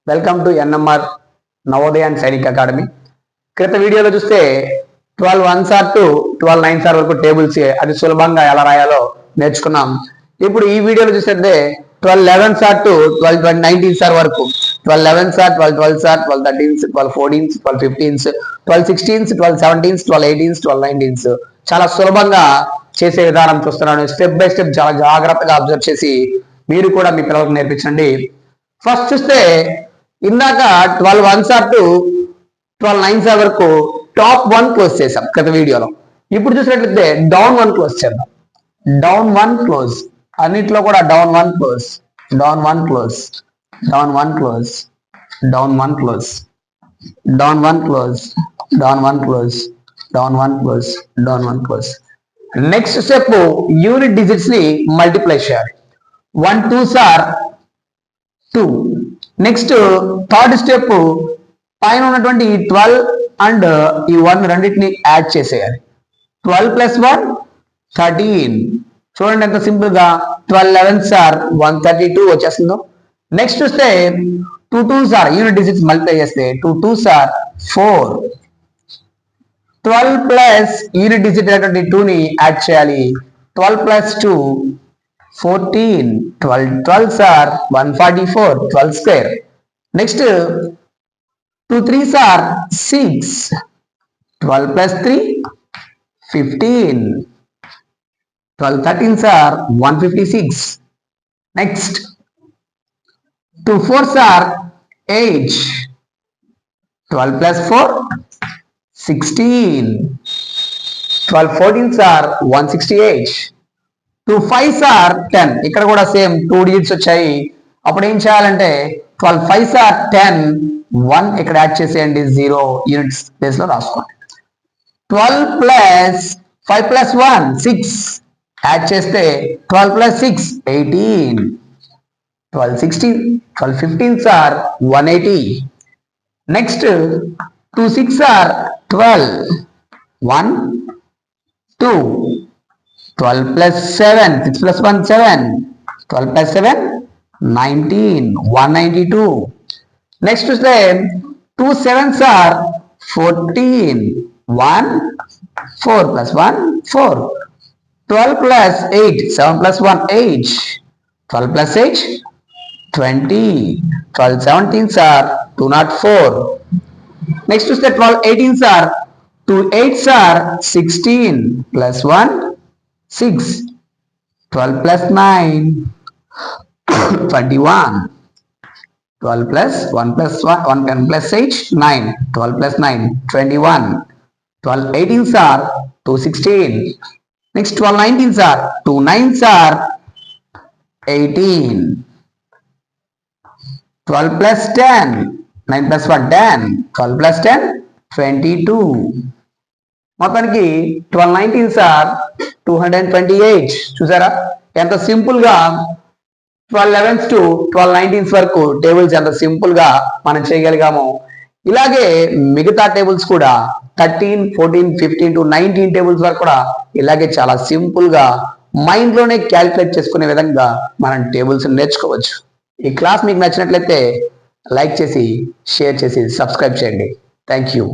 Welcome to NMR Navodaya and Sainik academy. క్రిత వీడియోలో చూస్తే 12 1s టు 12 9s వరకు టేబుల్స్ అది సులభంగా ఎలా రాయాలో నేర్చుకున్నాం. ఇప్పుడు ఈ వీడియోలో చూస్తే 12 11s టు 12 19s వరకు 12 11s 12 12s 12 13s 12 14s 12 15s 12 16s 12 17s 12 18s 12 19s చాలా సులభంగా చేసే విధానం చూస్తున్నాను. స్టెప్ బై స్టెప్ చాలా జాగ్రత్తగా అబ్జర్వ్ చేసి మీరు కూడా మీ పిల్లలకు నేర్పించండి. ఫస్ట్ చూస్తే ఇందాక 12 1s టు 12 9s వరకు టాప్ 1 క్లోజ్ చేసాం గత వీడియోలో. ఇప్పుడు చూసినట్లయితే డౌన్ 1 క్లోజ్ చేద్దాం. డౌన్ 1 క్లోజ్, అన్నిట్లో కూడా down 1 close, down 1 close, down 1 close, down 1 close, down 1 close, down 1 close, down 1 close, down 1 close. Next step unit digits ని మల్టిప్లై చేయాలి. 1 2s are 2. Next third step పైన ఉన్నటువంటి 12 అండ్ ఈ 1 రెండింటిని add చేసేయాలి. 12 ప్లస్ 1 13. చూడండి ఎంత సింపుల్ గా 12 11s are 132 వచ్చేస్తుందో. నెక్స్ట్ చూస్తే 2 2s are unit digits multiply చేస్తే 2 2s are 4. 12 plus unit digit అయినటువంటి 2 ని యాడ్ చేయాలి. 12 plus 2 14. 12 12s are 144, 12 square. Next 2 3s are 6. 12 plus 3 15. 12 13s are 156. Next 2 4s are 8. 12 plus 4 16. 12 14s are 168. 2 5s are 10. ఇక్కడ కూడా same 2 digits వచ్చాయి. అప్పుడు ఏం చేయాలంటే 12 5s are 10. 1 ఇక్కడ యాడ్ చేసేయండి, 0 యూనిట్స్ ప్లేస్ లో రాసుకోండి. 12 ప్లస్ 5 ప్లస్ 1 6 యాడ్ చేస్తే 12 plus 6 18. 12 16 12 15s are 180. Next 2 6 are 12. 1 2. 12 plus 7, 6 plus 1 7. 12 plus 7 19, 192. Next to say 2 7s are 14. 1 4 plus 1 4. 12 plus 8, 7 plus 1 8. 12 plus 8 20. 12 17s are 204. Next to say 12 18s are 2 8s are 16 plus 1 6. 12 plus 9 21. 12 plus 1 plus 1 10 plus 8 9. 12 plus 9 21. 12 18s are 216. Next 12 19s are 2 9s are 18. 12 plus 10 9 plus 1 10. 12 plus 10 22. మొత్తానికి 12 19s are 228. చూసారా ఎంత simple గా 12 11s to 12 19s వరకు tables ఎంత simple గా మనం చేయగలిగాము. ఇలాగే మిగతా టేబుల్స్ కూడా 13 14 15 టు 19 టేబుల్స్ వరకు కూడా ఇలాగే చాలా సింపుల్ గా మైండ్ లోనే క్యాలిక్యులేట్ చేసుకునే విధంగా మనం టేబుల్స్ నేర్చుకోవచ్చు. ఈ క్లాస్ మీకు నచ్చినట్లయితే లైక్ చేసి షేర్ చేసి సబ్స్క్రైబ్ చేయండి. Thank you.